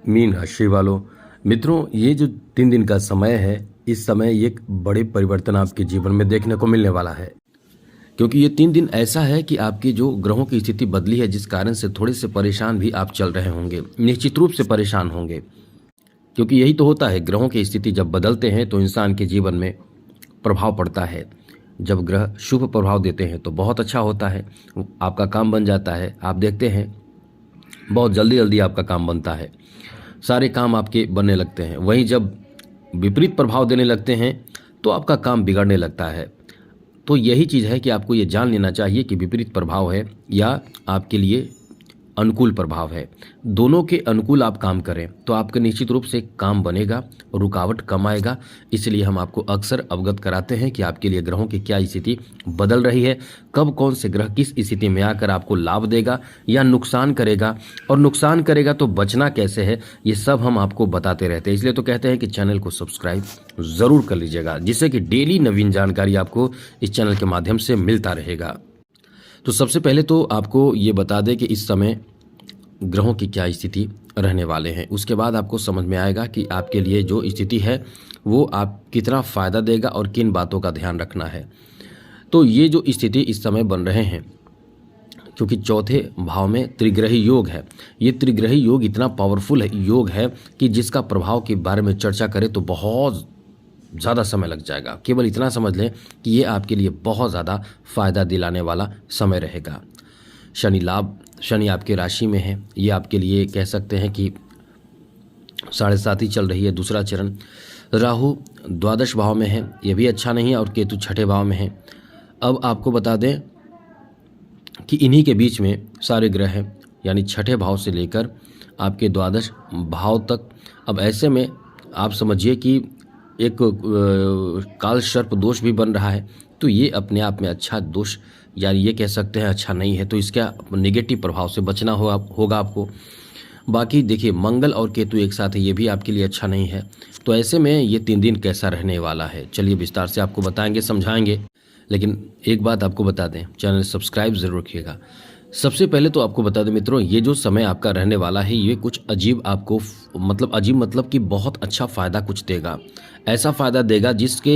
Mean राशि वालों, मित्रों, ये जो 3 दिन का समय है, इस समय एक बड़े परिवर्तन आपके जीवन में देखने को मिलने वाला है। क्योंकि ये 3 दिन ऐसा है कि आपकी जो ग्रहों की स्थिति बदली है, जिस कारण से थोड़े से परेशान भी आप चल रहे होंगे, निश्चित रूप से परेशान होंगे। क्योंकि यही तो होता है, ग्रहों की स्थिति जब बदलते हैं तो इंसान के जीवन में प्रभाव पड़ता है। जब ग्रह शुभ प्रभाव देते हैं तो बहुत अच्छा होता है, आपका काम बन जाता है। आप देखते हैं बहुत जल्दी जल्दी आपका काम बनता है, सारे काम आपके बनने लगते हैं। वहीं जब विपरीत प्रभाव देने लगते हैं तो आपका काम बिगड़ने लगता है। तो यही चीज़ है कि आपको ये जान लेना चाहिए कि विपरीत प्रभाव है या आपके लिए अनुकूल प्रभाव है। दोनों के अनुकूल आप काम करें तो आपका निश्चित रूप से काम बनेगा, रुकावट कम आएगा। इसलिए हम आपको अक्सर अवगत कराते हैं कि आपके लिए ग्रहों की क्या स्थिति बदल रही है, कब कौन से ग्रह किस स्थिति में आकर आपको लाभ देगा या नुकसान करेगा, और नुकसान करेगा तो बचना कैसे है, ये सब हम आपको बताते रहते हैं। इसलिए तो कहते हैं कि चैनल को सब्सक्राइब ज़रूर कर लीजिएगा, जिससे कि डेली नवीन जानकारी आपको इस चैनल के माध्यम से मिलता रहेगा। तो सबसे पहले तो आपको ये बता दें कि इस समय ग्रहों की क्या स्थिति रहने वाले हैं। उसके बाद आपको समझ में आएगा कि आपके लिए जो स्थिति है वो आप कितना फ़ायदा देगा और किन बातों का ध्यान रखना है। तो ये जो स्थिति इस समय बन रहे हैं, क्योंकि चौथे भाव में त्रिग्रही योग है। ये त्रिग्रही योग इतना पावरफुल योग है कि जिसका प्रभाव के बारे में चर्चा करें तो बहुत ज़्यादा समय लग जाएगा। केवल इतना समझ लें कि ये आपके लिए बहुत ज़्यादा फ़ायदा दिलाने वाला समय रहेगा। शनि लाभ, शनि आपके राशि में है। ये आपके लिए कह सकते हैं कि 7.5 ही चल रही है, दूसरा चरण। राहु द्वादश भाव में है, ये भी अच्छा नहीं है, और केतु छठे भाव में है। अब आपको बता दें कि इन्हीं के बीच में सारे ग्रह हैं, यानी छठे भाव से लेकर आपके द्वादश भाव तक। अब ऐसे में आप समझिए कि एक काल सर्प दोष भी बन रहा है। तो ये अपने आप में अच्छा दोष, यानी ये कह सकते हैं अच्छा नहीं है। तो इसका नेगेटिव प्रभाव से बचना होगा आपको। बाकी देखिए, मंगल और केतु एक साथ है, ये भी आपके लिए अच्छा नहीं है। तो ऐसे में ये 3 दिन कैसा रहने वाला है, चलिए विस्तार से आपको बताएंगे, समझाएंगे। लेकिन एक बात आपको बता दें, चैनल सब्सक्राइब ज़रूर रखिएगा। सबसे पहले तो आपको बता दें मित्रों, ये जो समय आपका रहने वाला है ये कुछ अजीब आपको, मतलब अजीब मतलब कि बहुत अच्छा फ़ायदा कुछ देगा। ऐसा फ़ायदा देगा जिसके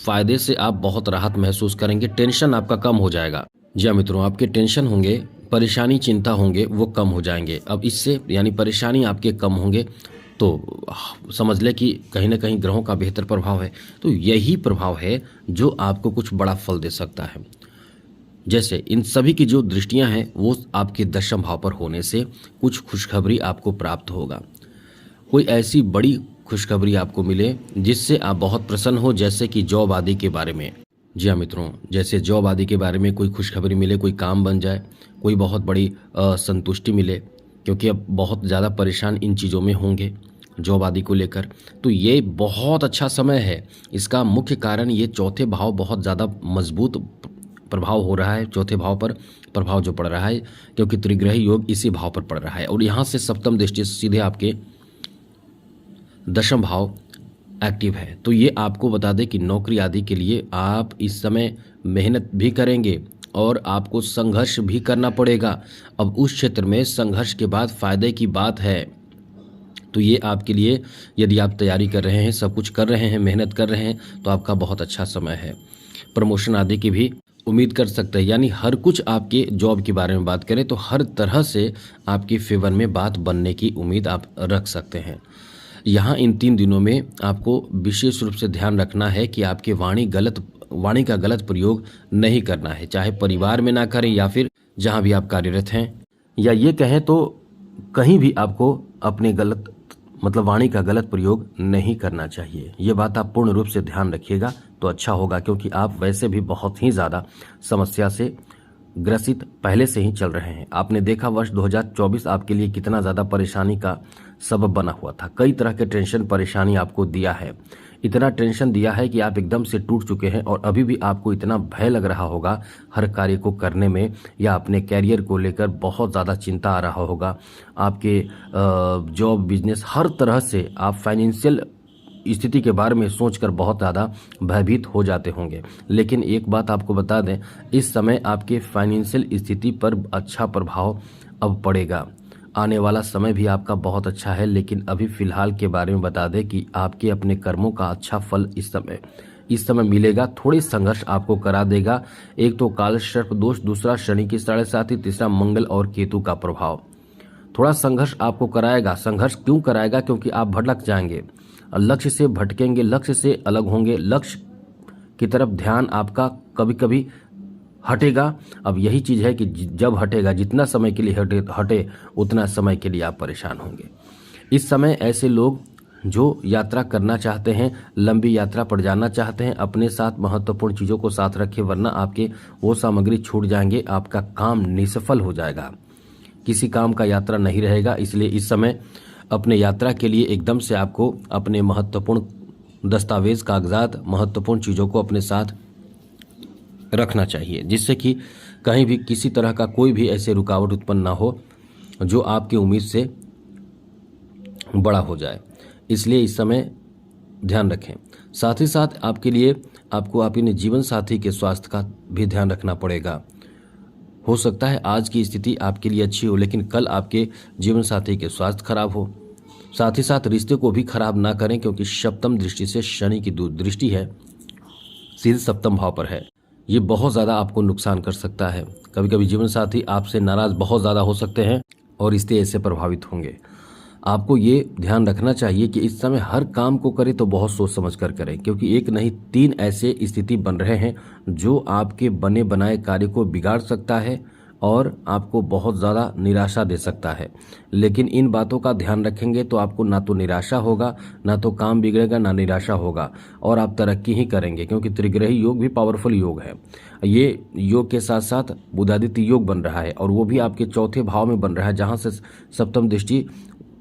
फ़ायदे से आप बहुत राहत महसूस करेंगे, टेंशन आपका कम हो जाएगा। जी हाँ मित्रों, आपके टेंशन होंगे, परेशानी चिंता होंगे, वो कम हो जाएंगे। अब इससे यानी परेशानी आपके कम होंगे तो समझ ले कि कहीं ना कहीं ग्रहों का बेहतर प्रभाव है। तो यही प्रभाव है जो आपको कुछ बड़ा फल दे सकता है। जैसे इन सभी की जो दृष्टियां हैं वो आपके दशम भाव पर होने से कुछ खुशखबरी आपको प्राप्त होगा। कोई ऐसी बड़ी खुशखबरी आपको मिले जिससे आप बहुत प्रसन्न हो, जैसे कि जॉब आदि के बारे में। जी हाँ मित्रों, जैसे जॉब आदि के बारे में कोई खुशखबरी मिले, कोई काम बन जाए, कोई बहुत बड़ी संतुष्टि मिले, क्योंकि अब बहुत ज़्यादा परेशान इन चीज़ों में होंगे जॉब आदि को लेकर। तो ये बहुत अच्छा समय है। इसका मुख्य कारण ये चौथे भाव बहुत ज़्यादा मजबूत प्रभाव हो रहा है, चौथे भाव पर प्रभाव जो पड़ रहा है, क्योंकि त्रिग्रही योग इसी भाव पर पड़ रहा है। और यहाँ से सप्तम दृष्टि सीधे आपके दशम भाव एक्टिव है। तो ये आपको बता दें कि नौकरी आदि के लिए आप इस समय मेहनत भी करेंगे और आपको संघर्ष भी करना पड़ेगा। अब उस क्षेत्र में संघर्ष के बाद फायदे की बात है। तो ये आपके लिए, यदि आप तैयारी कर रहे हैं, सब कुछ कर रहे हैं, मेहनत कर रहे हैं, तो आपका बहुत अच्छा समय है। प्रमोशन आदि की भी उम्मीद कर सकते हैं। यानी हर कुछ आपके जॉब के बारे में बात करें तो हर तरह से आपके फेवर में बात बनने की उम्मीद आप रख सकते हैं। यहाँ इन 3 दिनों में आपको विशेष रूप से ध्यान रखना है कि आपके वाणी का गलत प्रयोग नहीं करना है, चाहे परिवार में ना करें या फिर जहाँ भी आप कार्यरत हैं, या ये कहें तो कहीं भी आपको अपने वाणी का गलत प्रयोग नहीं करना चाहिए। ये बात आप पूर्ण रूप से ध्यान रखिएगा तो अच्छा होगा, क्योंकि आप वैसे भी बहुत ही ज़्यादा समस्या से ग्रसित पहले से ही चल रहे हैं। आपने देखा वर्ष 2024 आपके लिए कितना ज़्यादा परेशानी का सबब बना हुआ था। कई तरह के टेंशन परेशानी आपको दिया है, इतना टेंशन दिया है कि आप एकदम से टूट चुके हैं। और अभी भी आपको इतना भय लग रहा होगा हर कार्य को करने में, या अपने कैरियर को लेकर बहुत ज़्यादा चिंता आ रहा होगा। आपके जॉब, बिजनेस, हर तरह से आप फाइनेंशियल स्थिति के बारे में सोचकर बहुत ज़्यादा भयभीत हो जाते होंगे। लेकिन एक बात आपको बता दें, इस समय आपके फाइनेंशियल स्थिति पर अच्छा प्रभाव अब पड़ेगा। आने वाला समय भी आपका बहुत अच्छा है, लेकिन अभी फिलहाल के बारे में बता दें कि आपके अपने कर्मों का अच्छा फल इस समय मिलेगा। थोड़ी संघर्ष आपको करा देगा। एक तो काल सर्प दोष, दूसरा शनि की 7.5, तीसरा मंगल और केतु का प्रभाव थोड़ा संघर्ष आपको कराएगा। संघर्ष क्यों कराएगा? क्योंकि आप भटक जाएंगे, लक्ष्य से भटकेंगे, लक्ष्य से अलग होंगे, लक्ष्य की तरफ ध्यान आपका कभी कभी हटेगा। अब यही चीज़ है कि जब हटेगा, जितना समय के लिए हटे उतना समय के लिए आप परेशान होंगे। इस समय ऐसे लोग जो यात्रा करना चाहते हैं, लंबी यात्रा पर जाना चाहते हैं, अपने साथ महत्वपूर्ण चीज़ों को साथ रखें, वरना आपके वो सामग्री छूट जाएंगे, आपका काम निसफल हो जाएगा, किसी काम का यात्रा नहीं रहेगा। इसलिए इस समय अपने यात्रा के लिए एकदम से आपको अपने महत्वपूर्ण दस्तावेज, कागजात, महत्वपूर्ण चीज़ों को अपने साथ रखना चाहिए, जिससे कि कहीं भी किसी तरह का कोई भी ऐसे रुकावट उत्पन्न ना हो जो आपकी उम्मीद से बड़ा हो जाए। इसलिए इस समय ध्यान रखें। साथ ही साथ आपके लिए आपको अपने जीवन साथी के स्वास्थ्य का भी ध्यान रखना पड़ेगा। हो सकता है आज की स्थिति आपके लिए अच्छी हो, लेकिन कल आपके जीवन साथी के स्वास्थ्य खराब हो। साथ ही साथ रिश्ते को भी खराब ना करें, क्योंकि सप्तम दृष्टि से शनि की दृष्टि है, सीधे सप्तम भाव पर है। ये बहुत ज़्यादा आपको नुकसान कर सकता है। कभी कभी जीवन साथी आपसे नाराज बहुत ज़्यादा हो सकते हैं और रिश्ते ऐसे प्रभावित होंगे। आपको ये ध्यान रखना चाहिए कि इस समय हर काम को करें तो बहुत सोच समझ कर करें, क्योंकि एक नहीं 3 ऐसे स्थिति बन रहे हैं जो आपके बने बनाए कार्य को बिगाड़ सकता है और आपको बहुत ज़्यादा निराशा दे सकता है। लेकिन इन बातों का ध्यान रखेंगे तो आपको ना तो निराशा होगा, ना तो काम बिगड़ेगा, ना निराशा होगा, और आप तरक्की ही करेंगे, क्योंकि त्रिग्रही योग भी पावरफुल योग है। ये योग के साथ साथ बुधादित्य योग बन रहा है, और वो भी आपके चौथे भाव में बन रहा है, जहाँ से सप्तम दृष्टि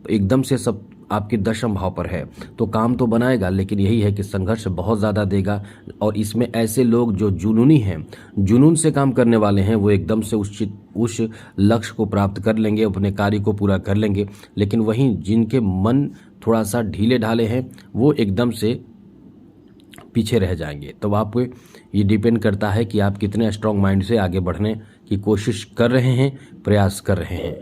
एकदम से सब आपके दशम भाव पर है। तो काम तो बनाएगा, लेकिन यही है कि संघर्ष बहुत ज़्यादा देगा। और इसमें ऐसे लोग जो जुनूनी हैं, जुनून से काम करने वाले हैं, वो एकदम से उस लक्ष्य को प्राप्त कर लेंगे, अपने कार्य को पूरा कर लेंगे। लेकिन वहीं जिनके मन थोड़ा सा ढीले ढाले हैं, वो एकदम से पीछे रह जाएंगे। तो आप ये डिपेंड करता है कि आप कितने स्ट्रांग माइंड से आगे बढ़ने की कोशिश कर रहे हैं, प्रयास कर रहे हैं।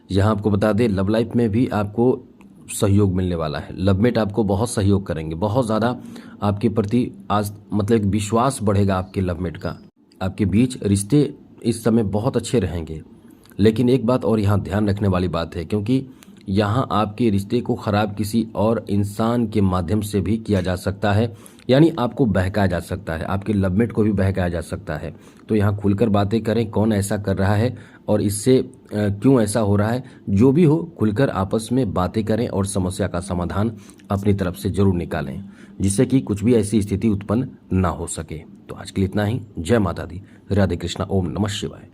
यहाँ आपको बता दें, लव लाइफ में भी आपको सहयोग मिलने वाला है। लवमेट आपको बहुत सहयोग करेंगे, बहुत ज़्यादा आपके प्रति आज मतलब एक विश्वास बढ़ेगा आपके लवमेट का। आपके बीच रिश्ते इस समय बहुत अच्छे रहेंगे। लेकिन एक बात और यहाँ ध्यान रखने वाली बात है, क्योंकि यहाँ आपके रिश्ते को खराब किसी और इंसान के माध्यम से भी किया जा सकता है, यानी आपको बहकाया जा सकता है, आपके लवमेट को भी बहकाया जा सकता है। तो यहाँ खुलकर बातें करें, कौन ऐसा कर रहा है और इससे क्यों ऐसा हो रहा है। जो भी हो, खुलकर आपस में बातें करें और समस्या का समाधान अपनी तरफ से जरूर निकालें, जिससे कि कुछ भी ऐसी स्थिति उत्पन्न ना हो सके। तो आज के लिए इतना ही। जय माता दी, राधे कृष्णा, ओम नमः शिवाय।